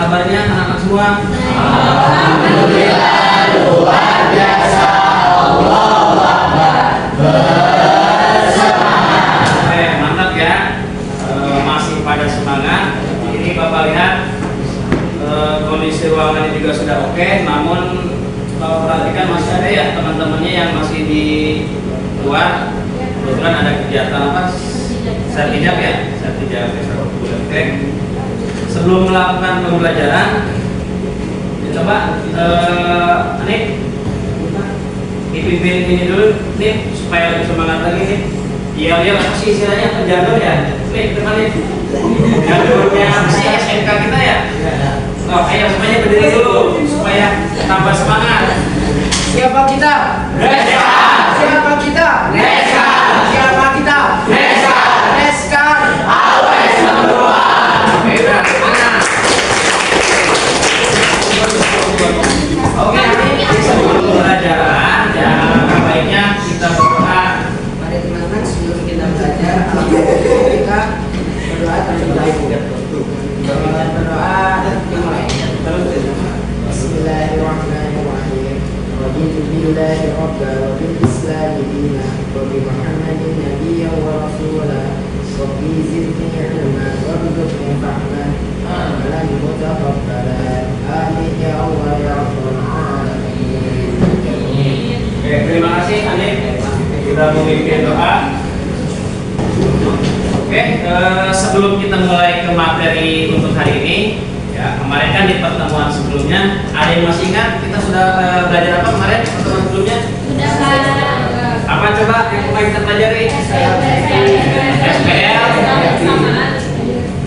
Kabarnya anak-anak semua? Alhamdulillah luar biasa. Allahu Akbar. Bersemangat. Oke, mantap ya. Masih pada semangat. Ini Bapak lihat kondisi ruangan ini juga sudah oke. Namun kalau perhatikan masih ada ya teman-temannya yang masih di luar. Kebetulan ada kegiatan apa? Sertijab ya? Sertijab. Oke. Sebelum melakukan pembelajaran, coba ini dipimpin ini dulu nih supaya lebih semangat lagi nih. Iya apa sih istilahnya penjaga ya? Nih teman nih, jadwalnya apa sih SMK kita ya? Oh ayo semuanya berdiri dulu supaya tambah semangat. Siapa kita? Reska. Siapa kita? Reska. Siapa kita? Reska. Reska. Always number one. Oke, nanti sebelum pembelajaran ya baiknya kita berdoa. Mari teman-teman sebelum kita belajar, kita berdoa terlebih dahulu. Berdoa dimulai. Bismillahirrahmanirrahim. Raditu billahi rabban wa bil islami dinan wa bi Muhammadin nabiyyan wa rasulan. Rabbi zidni ilman warzuqni fahman. Amalan mutaqabbalan. Amin ya Allah ya rabbal alamin. Oke, terima kasih Anif. Kita memimpin doa. Oke, sebelum kita mulai ke materi untuk hari ini, ya kemarin kan di pertemuan sebelumnya ada yang masih ingat kita sudah belajar apa kemarin pertemuan sebelumnya? Sudah Apa coba yang kemarin kita pelajari? SPL.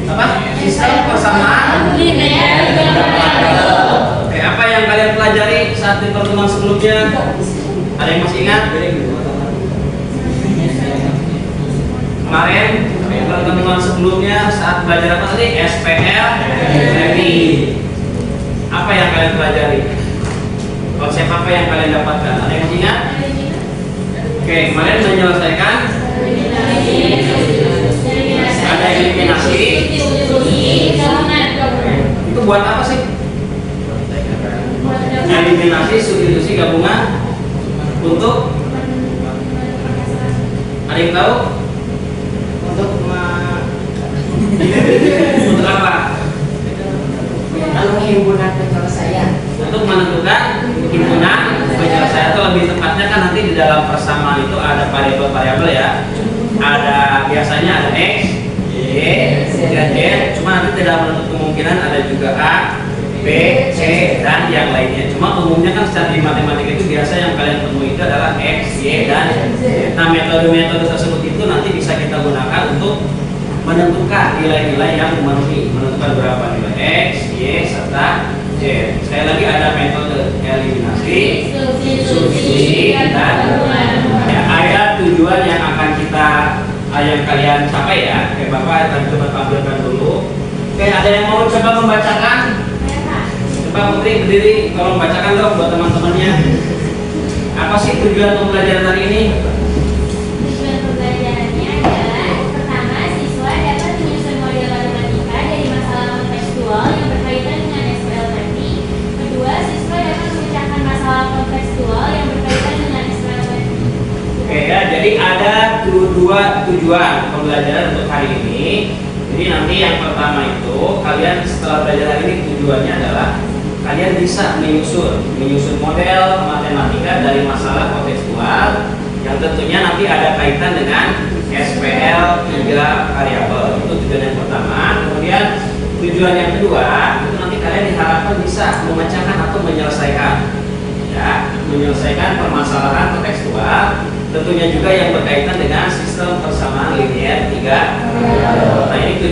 Apa? Sistem persamaan. Oke, apa yang kalian pelajari saat di pertemuan sebelumnya? Ada yang masih ingat? Kemarin pertemuan sebelumnya saat belajar apa tadi? SPL. Apa yang kalian pelajari? Konsep apa yang kalian dapatkan? Ada yang masih ingat? Oke, kemarin menyelesaikan ada eliminasi. Itu buat apa sih? Eliminasi substitusi gabungan untuk ada yang tahu? Untuk untuk apa? Himpunan penyelesaian. Untuk menentukan himpunan penyelesaian atau lebih tepatnya kan nanti di dalam persamaan itu ada variabel-variabel ya. Ada biasanya ada X, Y, dan Z. Cuma nanti tidak menutup kemungkinan ada juga A, B, C, dan yang lainnya. Cuma umumnya kan secara di matematika itu biasa yang kalian temui itu adalah X, Y, dan Z. Nah metode-metode tersebut itu nanti bisa kita gunakan untuk menentukan nilai-nilai yang memenuhi, menentukan berapa nilai X, Y, serta Z. Sekali lagi ada metode eliminasi, substitusi, dan ya, ada tujuan yang akan kita yang kalian capai ya. Oke Bapak akan coba tampilkan dulu. Oke, ada yang mau coba membacakan? Coba Putri berdiri, tolong bacakan dong buat teman-temannya. Apa sih tujuan pembelajaran hari ini? Tujuan pembelajarannya adalah pertama, siswa dapat menyusun model matematika dari masalah kontekstual yang berkaitan dengan SPL tadi. Kedua, siswa dapat memecahkan masalah kontekstual yang berkaitan dengan SPL tadi. Oke ya, jadi ada dua tujuan pembelajaran untuk hari ini. Jadi nanti yang pertama itu kalian setelah belajar hari ini tujuannya adalah kalian bisa menyusun model matematika dari masalah kontekstual yang tentunya nanti ada kaitan dengan SPL 3 variabel. Itu tujuan yang pertama. Kemudian tujuan yang kedua itu nanti kalian diharapkan bisa memecahkan atau menyelesaikan ya, menyelesaikan permasalahan kontekstual, tentunya juga yang berkaitan dengan sistem persamaan linear 3. Nah ini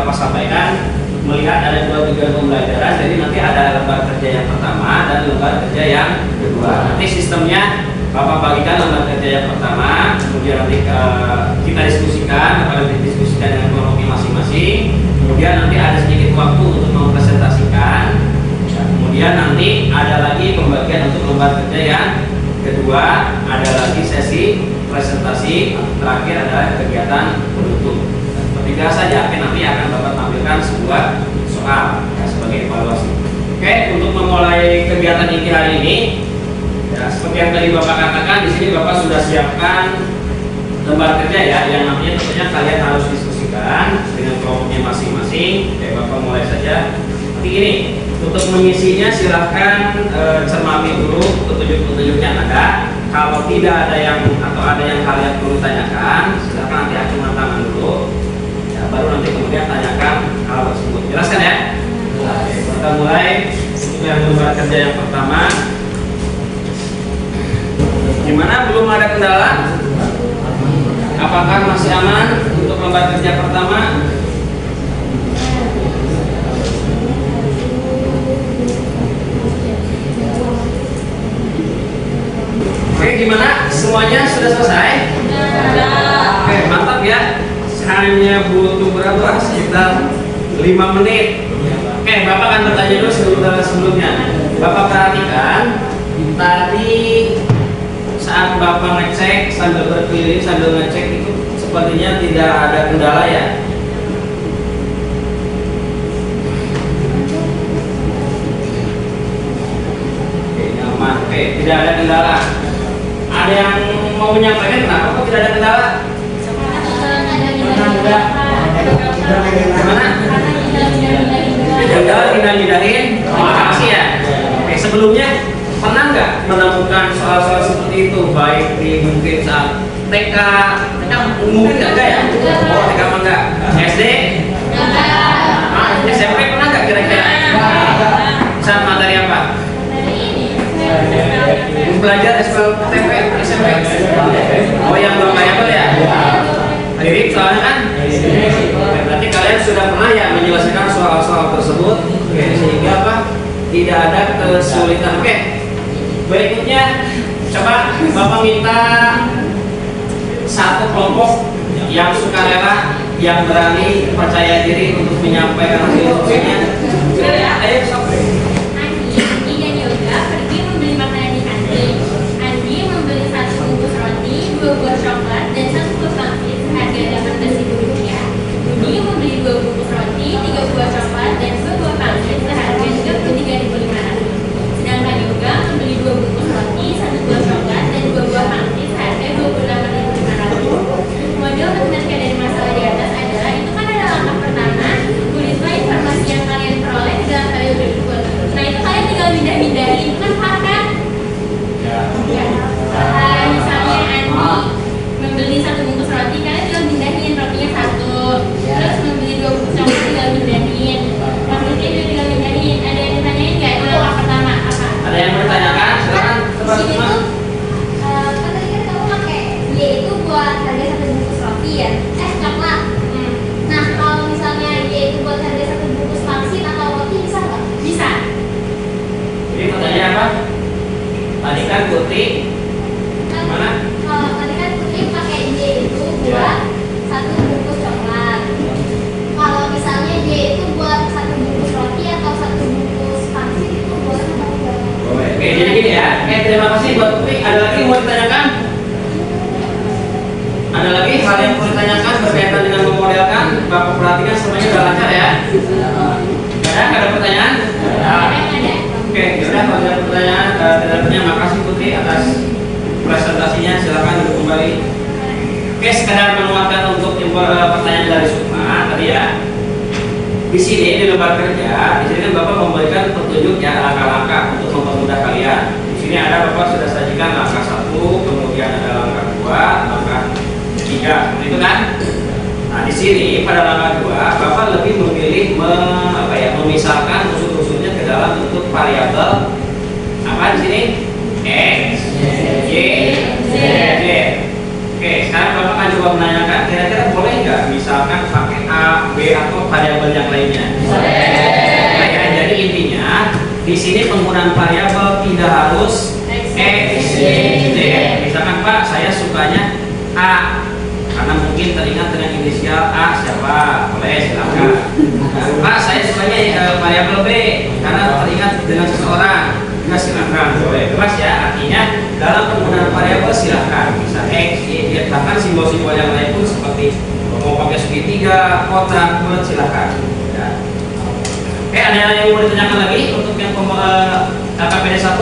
Bapak sampaikan, melihat ada dua tujuan pembelajaran. Jadi nanti ada lembar kerja yang pertama dan lembar kerja yang kedua. Nanti sistemnya Bapak bagikan lembar kerja yang pertama, kemudian nanti kita diskusikan, Bapak nanti diskusikan dengan kelompoknya masing-masing. Kemudian nanti ada sedikit waktu untuk mempresentasikan. Kemudian nanti ada lagi pembagian untuk lembar kerja yang kedua, ada lagi sesi presentasi, terakhir adalah kegiatan penutup. Seperti biasa ya, nanti akan Bapak tampilkan sebuah soal ya, sebagai evaluasi. Oke, untuk memulai kegiatan inti hari ini, ya, seperti yang tadi Bapak katakan, di sini Bapak sudah siapkan lembar kerja ya, yang namanya tentunya kalian harus diskusikan dengan kelompoknya masing-masing. Oke, Bapak mulai saja. Nanti ini untuk mengisinya silahkan cermati dulu petunjuk-petunjuk yang ada. Kalau tidak ada yang atau ada yang kalian perlu tanyakan, silahkan nanti acungan tangan dulu. Ya, baru nanti kemudian tanyakan hal tersebut. Jelaskan ya. Oke, kita mulai untuk yang lembar kerja yang pertama. Gimana? Belum ada kendala? Apakah masih aman untuk lembar kerja pertama? Oke, gimana? Semuanya sudah selesai? Oke, mantap ya. Hanya butuh berapa? Sekitar 5 menit. Oke, Bapak akan bertanya dulu sebelumnya. Bapak perhatikan tadi saat Bapak ngecek sambil berkeliling sambil ngecek itu sepertinya tidak ada kendala ya. Oke, nyaman. Oke, tidak ada kendala. Ada yang mau menyampaikan kenapa kok tidak ada kendala? Gimana? Gagal pindah-pindahin. Makasih ya. Oke, sebelumnya pernah nggak menemukan soal-soal seperti itu, baik di mungkin saat TK mungkin nggak ya? Oh, TK apa enggak? SD? SMP pernah nggak kira-kira? Saat materi apa? Belajar SMP? Oh, yang belum variabel ya? Mirip soalnya kan? Berarti kalian sudah pernah ya menjelaskan soal-soal tersebut. Oke, sehingga apa? Tidak ada kesulitan. Oke, berikutnya coba Bapak minta satu kelompok yang sukarela, yang berani, percaya diri untuk menyampaikan hasil ujiannya. Ayo, sampai. Andi dan Yoga pergi membeli makanan di kantin. Andi membeli 1 bungkus roti, 2 buah coklat, dan 1 bungkus pangsit seharga Rp18.000. Budi membeli 2 bungkus roti, 3 buah coklat, dan 2 buah pangsit seharga Rp23.500. Sedangkan Yoga membeli 2 bungkus roti, 1 buah coklat, dan 2 buah pangsit seharga Rp28.500. Model matematika dari masalah di atas adalah, itu kan ada langkah pertama, tulislah informasi yang kalian peroleh ke dalam tabel berikut. Nah, itu kalian tinggal pindah-pindahin, itu kan hak kan? Ya. Misalnya Andi membeli 1 bungkus roti, kalian tinggal pindahin rotinya 1. Terus membeli 2 bungkus coklat, tinggal pindahin. Pangsitnya juga tinggal pindahin. Ada yang ditanyain nggak? Itu langkah pertama apa? Ada yang bertanyakan? Silakan. Di sini tuh kan tadi kan kamu pakai Y itu buat harga 1 bungkus roti ya, coklat. Nah, kalau misalnya Y itu buat harga 1 bungkus pangsit atau roti bisa nggak? Bisa. Jadi pertanyaan apa? Tadi kan Putri gimana? Kalau tadi kan Putri pakai Y itu buat 1 bungkus coklat. Kalau misalnya Y itu buat 1 bungkus roti atau 1 bungkus pangsit itu boleh atau enggak? Oke, jadi gini ya. Terima kasih buat Putri. Ada lagi yang mau ditanyakan? Ada lagi hal yang mau ditanyakan berkaitan dengan memodelkan? Bapak perhatikan semuanya sudah lancar ya. Ada pertanyaan? Ada. Oke, sudah kalau ada pertanyaan, makasih Putri atas presentasinya. Silakan duduk kembali. Oke, sekedar menguatkan untuk pertanyaan dari Sukma tadi ya. Di sini di lembar kerja, di sini kan Bapak memberikan petunjuk ya langkah-langkah untuk mempermudah kalian. Di sini ada Bapak sudah sajikan langkah 1, kemudian ada langkah 2, langkah 3, seperti itu kan? Nah, di sini pada langkah 2, Bapak lebih memilih memisahkan unsur-unsurnya ke dalam bentuk variabel apa di sini? X, Y, Z. Oke, sekarang Bapak akan coba menanyakan kira-kira boleh nggak misalkan pakai A, B atau variabel di sini penggunaan variabel tidak harus X, Y, Z. Misalkan Pak, saya sukanya A, karena mungkin teringat dengan inisial A siapa, boleh silakan. Nah, Pak, saya sukanya variabel B, karena teringat dengan seseorang, juga silakan, boleh. Bebas ya, artinya dalam penggunaan variabel silakan, bisa X, Y, Z, bahkan simbol-simbol yang lain pun seperti mau pakai segitiga, kotak, bulat, silakan. Ya. Oke, ada yang mau ditanyakan lagi untuk yang KKPD 1?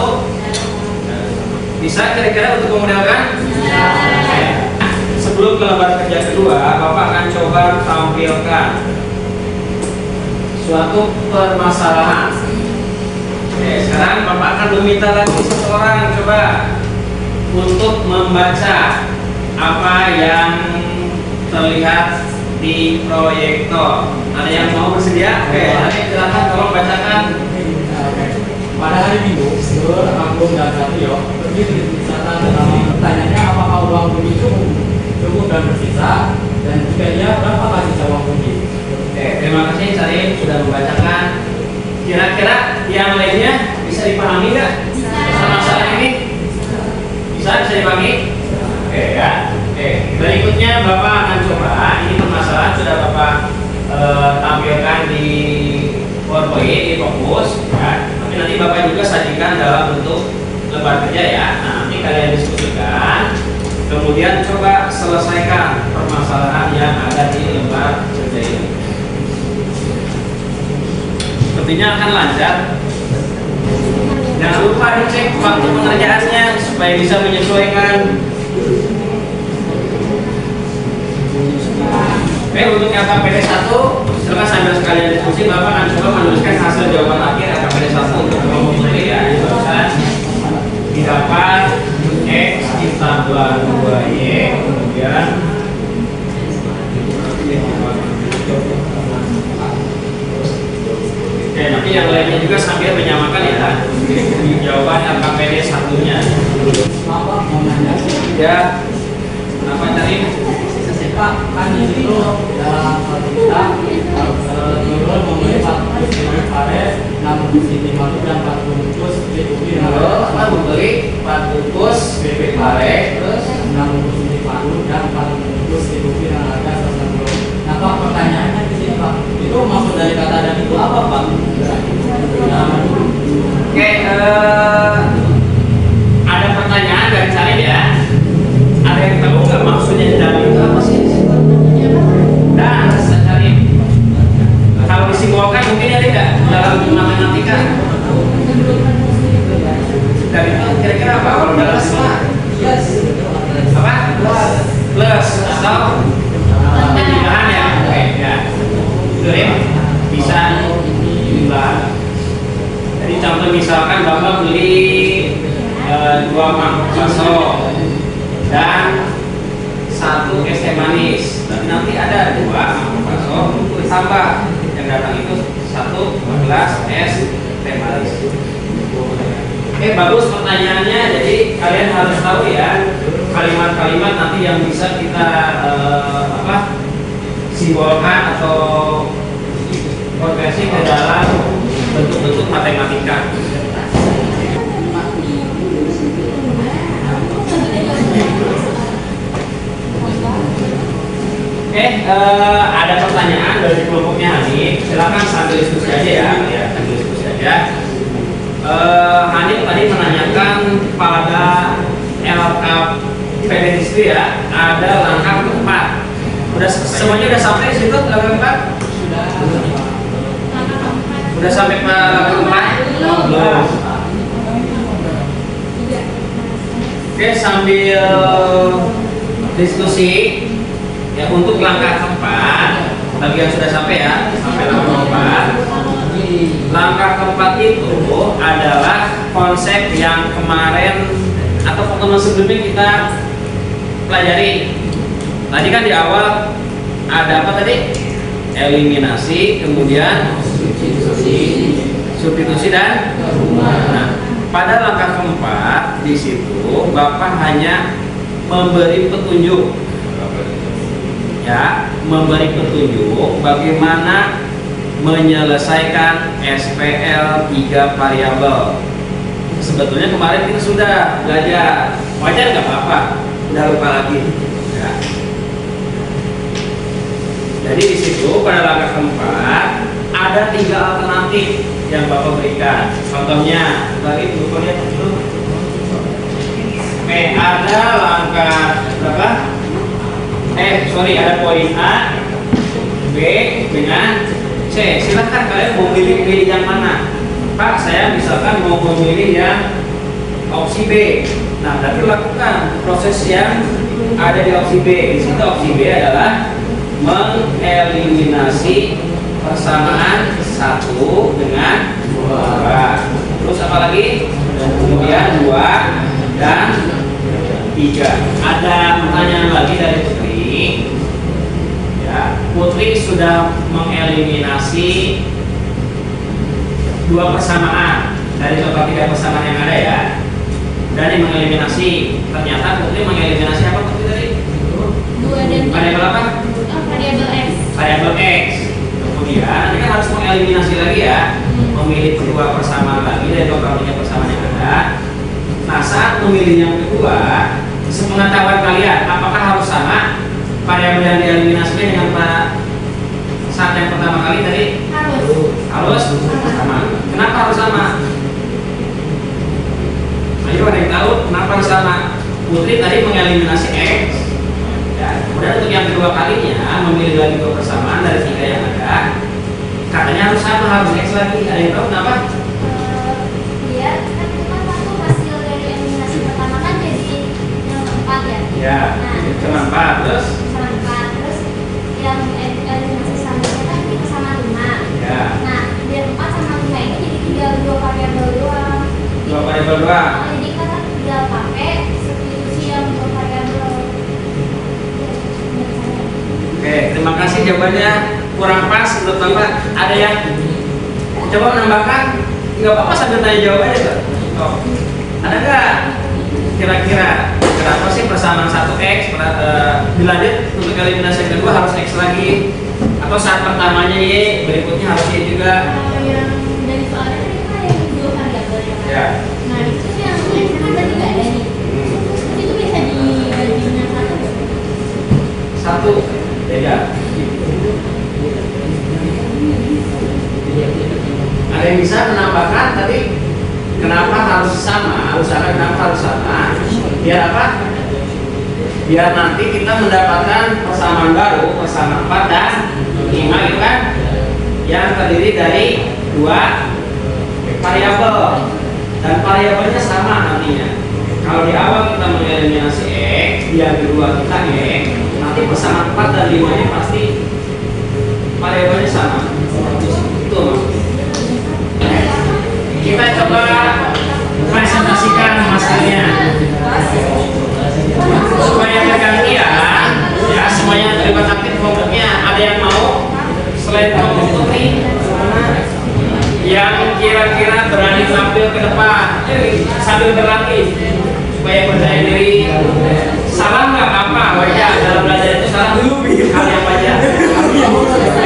Bisa kira-kira untuk memodelkan? Oke. Sebelum ke lembar kerja kedua, Bapak akan coba tampilkan suatu permasalahan. Oke, sekarang Bapak akan meminta lagi seseorang coba untuk membaca apa yang terlihat di proyektor. Ada yang mau bersedia? Oke, silakan tolong bacakan. Pada hari Minggu, seluruh kampung dan Satrio pergi ke wisata tetapi pertanyaannya apakah uang bumi cukup dan bersisa, dan jika iya berapa sisa uang bumi? Oke, terima kasih Sarim sudah membacakan. Kira-kira yang lainnya bisa dipahami nggak? Masalah ini bisa dipahami? Oke ya. Oke, berikutnya Bapak akan coba. Ini permasalahan sudah Bapak tampilkan di PowerPoint, di fokus ya. Tapi nanti Bapak juga sajikan dalam bentuk lembar kerja ya. Nah, nanti kalian diskusikan. Kemudian coba selesaikan permasalahan yang ada di lembar kerja ini. Sepertinya akan lancar. Jangan lupa dicek waktu pengerjaannya supaya bisa menyesuaikan. Oke, untuk KKPD 1 silakan sambil sekalian diskusi. Bapak akan coba menuliskan hasil jawaban akhir KKPD 1 untuk kelompok putri ya. Misalkan didapat X ditambah 2Y, kemudian oke, nanti yang lainnya juga sambil menyamakan ya jawaban KKPD 1-nya. Bapak mau nanya, Ya, kenapa cari? Pak, kan di situ dalam kita Nurul membeli 4 bungkus Pares, 6 bungkus Siti Madu dan 4 bungkus Bikupi. Apa membeli 4 bungkus bebek pare, terus 6 bungkus Siti Madu dan 4 bungkus Bikupi dengan harga 160. Nah Pak, pertanyaannya di sini Pak, itu maksud dari kata dan itu apa Pak? Oke, ada pertanyaan dari Salim ya. Ada yang tahu nggak maksudnya dan itu apa sih? Dan Salim, kalau disimbolkan mungkin ada nggak dalam matematika? Dan itu kira-kira apa? Kalau dalam apa? Plus atau tambahan ya? Oke ya. Salim bisa jumlah. Jadi contoh misalkan Bapak beli 2 mangkok bakso dan 1 es teh manis. Dan nanti ada 2 mangkok bakso ditambah yang datang itu 1 gelas es teh manis. Oke, bagus pertanyaannya. Jadi kalian harus tahu ya kalimat-kalimat nanti yang bisa kita simbolkan atau konversi ke dalam bentuk-bentuk matematika. Oke, ada pertanyaan dari kelompoknya Hanif. Silakan sambil diskusi aja ya, sambil diskusi aja. Hanif tadi menanyakan pada LKPD itu ya, ada langkah keempat. Semuanya udah sampai di situ langkah keempat? Udah sampai ke langkah keempat? Belum. Oke, sambil diskusi ya untuk langkah keempat, bagi yang sudah sampai ya, sampai langkah keempat. Langkah keempat itu adalah konsep yang kemarin atau pertemuan sebelumnya kita pelajari. Tadi kan di awal ada apa tadi? Eliminasi, kemudian substitusi dan nah, pada langkah keempat di situ Bapak hanya memberi petunjuk ya, memberi petunjuk bagaimana menyelesaikan SPL 3 variabel. Sebetulnya kemarin kita sudah belajar, wajar nggak apa-apa, udah lupa lagi. Ya. Jadi di situ pada langkah keempat ada 3 alternatif yang Bapak berikan. Contohnya, tadi bukunya dulu. Oke, ada langkah berapa? Ada poin A, B dengan C. Silahkan kalian mau pilih yang mana. Pak, saya misalkan mau memilih yang opsi B. Nah, berarti lakukan proses yang ada di opsi B. Di situ opsi B adalah mengeliminasi persamaan 1 dengan 2. Terus apa lagi? Kemudian 2 dan 3. Ada pertanyaan lagi dari Putri. Ya, Putri sudah mengeliminasi 2 persamaan dari total 3 persamaan yang ada ya. Dan mengeliminasi, ternyata Putri mengeliminasi apa Putri tadi? 2 dan 3. Variabel apa? Variabel X. Variabel X. Kemudian ini kan harus mengeliminasi lagi ya, memilih 2 persamaan lagi dari total 3 persamaan yang ada. Nah, saat memilih yang kedua, sepengetahuan kalian, apakah harus sama variabel yang dieliminasikan dengan saat yang pertama kali tadi? Harus sama. Kenapa harus sama? Ayo, ada yang tahu kenapa harus sama? Putri tadi mengeliminasi X. Ya, kemudian untuk yang kedua kalinya memilih lagi 2 persamaan dari 3 yang ada. Katanya harus sama, harus X lagi. Ada yang tahu kenapa? Biar kan itu kan satu hasil dari eliminasi pertama kan jadi yang keempat ya. Ya, cuma 4. Terus? Sama 4. Terus yang eliminasi selanjutnya kan kita sama 5. Ya. Nah, biar 4 sama 5 ini jadi tinggal 2 variabel doang. 2 variabel doang. Jadi kita tinggal pakai substitusi yang 2 variabel. Oke, terima kasih jawabannya kurang pas menurut Bapak. Ada yang coba menambahkan? Nggak apa-apa sambil tanya jawabannya Pak. Oh, ada nggak? Kira-kira kenapa sih persamaan 1X dilanjut untuk eliminasi yang kedua harus X lagi? Atau saat pertamanya Y, berikutnya harus Y juga? Yang dari soalnya tadi kan ada yang 2 variabel ya kan? Ya. Nah, itu yang X kan berarti nggak ada nih. Terus itu bisa dibandingkan 1 nggak? 1 beda. Ada yang bisa menambahkan tadi kenapa harus sama? Usahakan kenapa harus sama? Biar apa? Biar nanti kita mendapatkan persamaan baru, persamaan 4 dan 5 gitu kan? Yang terdiri dari 2 variabel dan variabelnya sama nantinya. Kalau di awal kita mengeliminasi X, yang kedua kita X, nanti persamaan 4 dan 5 nya pasti variabelnya sama. Itu maksudnya. Kita coba presentasikan hasilnya supaya bergantian ya, semuanya terlibat aktif kelompoknya. Ada yang mau selain kelompok Putri yang kira-kira berani tampil ke depan sambil berlatih supaya percaya diri? Salah nggak apa-apa, wajar dalam belajar itu salah dulu hal yang wajar.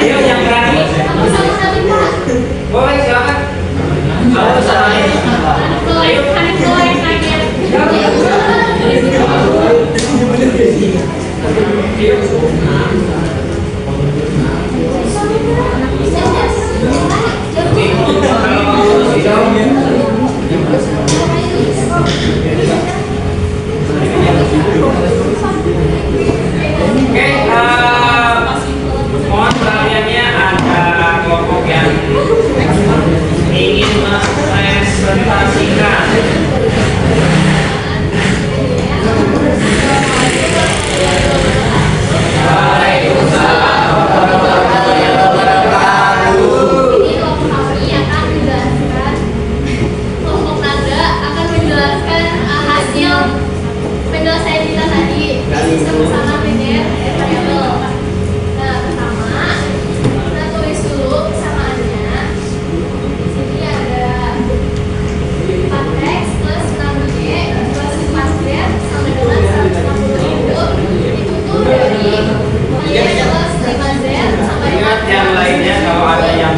Ayo yang berani, boleh silakan. Kalau salah ini, ayo. Oke, mohon perhatiannya, ada kelompok yang ingin mempresentasikan. Kelompok nada akan menjelaskan hasil penyelesaian kita tadi sama-sama PDR variabel. Nah, pertama kita tulis dulu persamaannya. Di sini ada 4X plus 6Y plus 4Z sama dengan 160.000. Itu tuh dari Y plus 5Z sama dengan Ingat yang lainnya kalau ada yang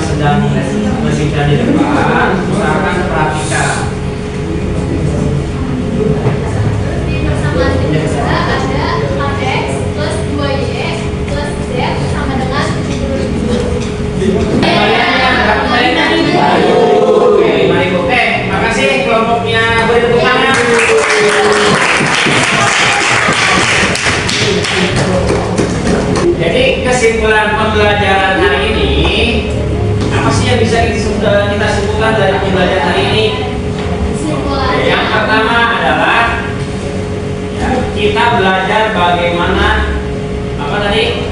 belajar bagaimana apa tadi?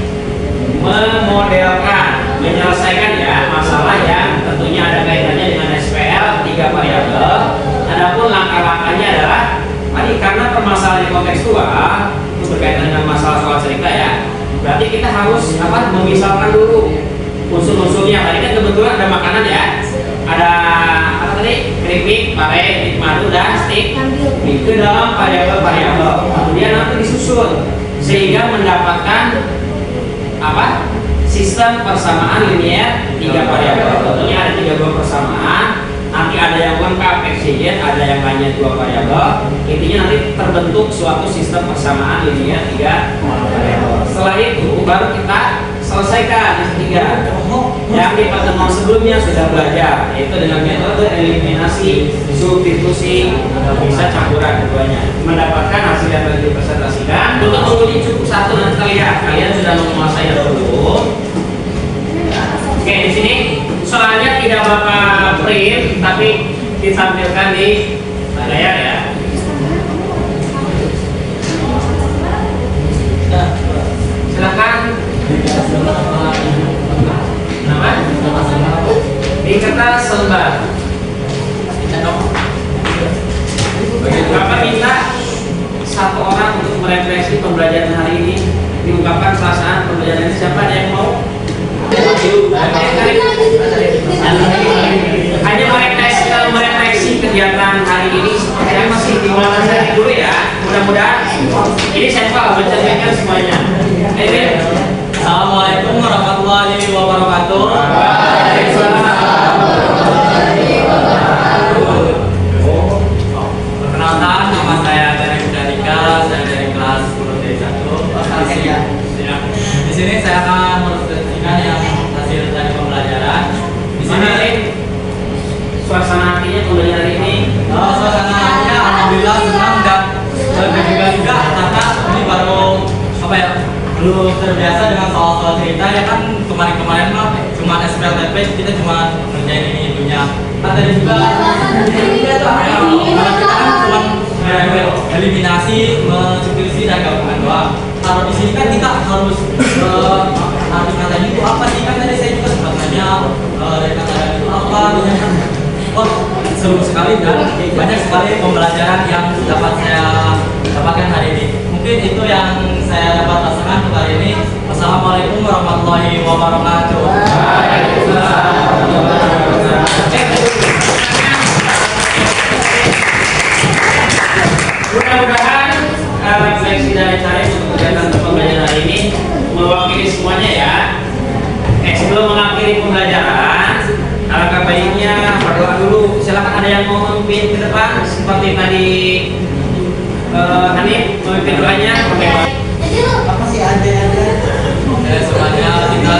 Memodelkan, menyelesaikan ya masalah yang tentunya ada kaitannya dengan SPL 3 variabel. Adapun langkah-langkahnya adalah tadi karena permasalahan kontekstual itu berkaitan dengan masalah soal cerita ya. Berarti kita harus apa? Memisahkan dulu unsur-unsurnya. Tadi kan kebetulan ada makanan ya. Ada apa tadi? Keripik, pare, madu dan stik ke dalam variabel-variabel. Kemudian nanti disusun sehingga mendapatkan apa? Sistem persamaan linear 3 variabel. Tentunya ada 3 blok persamaan. Nanti ada yang lengkap eksigen, ada yang hanya 2 variabel. Intinya nanti terbentuk suatu sistem persamaan linear 3 variabel. Setelah itu baru kita selesaikan yang ketiga. Yang di pertemuan sebelumnya sudah belajar, yaitu dengan metode eliminasi, substitusi, bisa campuran keduanya. Mendapatkan hasil yang telah dipresentasikan. Untuk menguji cukup 1 nanti kalian sudah menguasai dulu. Oke, di sini soalnya tidak bapak print, tapi ditampilkan di layar ya. Silakan. Nama? Di kertas lembar. Bapak minta 1 orang untuk merefleksi pembelajaran hari ini. Diungkapkan perasaan pembelajaran ini. Siapa ada yang mau? Hanya merefleksi kegiatan hari ini. Saya masih dimulai dari dulu ya. Mudah-mudahan ini sampel mencerminkan semuanya. Assalamualaikum warahmatullahi wabarakatuh. Perkenalkan, nama saya Derek Danika, saya dari kelas 10D1. Di sini saya akan merepresentasikan yang hasil dari pembelajaran. Di sini Suasana hatinya pembelajaran ini. suasananya alhamdulillah senang dan bergembira karena ini baru apa ya, belum terbiasa dengan soal-soal cerita ya kan. Kemarin-kemarin mah cuma SPLTP, kita cuma ngerjain ini itunya. Tadi juga kita kan cuma eliminasi, substitusi dan gabungan doang. Kalau di sini kan kita harus arti katanya itu apa sih, kan tadi saya juga sempat nanya dari kata itu apa. Oh, seru sekali dan banyak sekali pembelajaran yang dapat saya dapatkan hari ini. Mungkin itu yang saya dapat rasakan untuk hari ini. Wassalamualaikum warahmatullahi wabarakatuh. Mudah-mudahan refleksi dari saya untuk kegiatan pembelajaran hari ini mewakili semuanya ya. Sebelum mengakhiri pembelajaran, alangkah baiknya berdoa dulu. Silakan ada yang mau memimpin ke depan seperti tadi Hanif memimpin doanya. Apa sih ada? Semuanya kita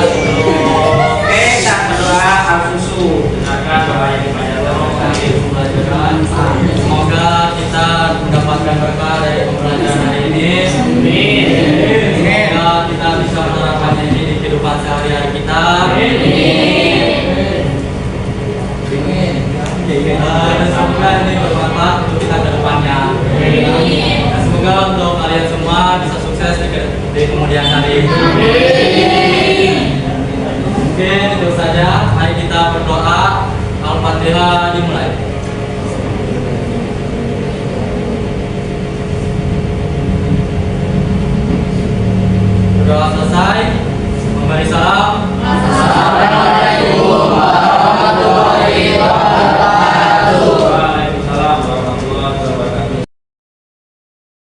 Oke, kita berdoa al-susu. Dengarkan doa yang dibaca pembelajaran. Semoga kita mendapatkan berkah dari pembelajaran hari ini. Amin. Semoga kita bisa menerapkannya ini di kehidupan sehari-hari kita. Dan semoga ini bermanfaat untuk kita ke depannya. Dan semoga untuk kalian semua bisa sukses di kemudian hari. Mungkin itu saja. Mari kita berdoa. Al-Fatihah dimulai.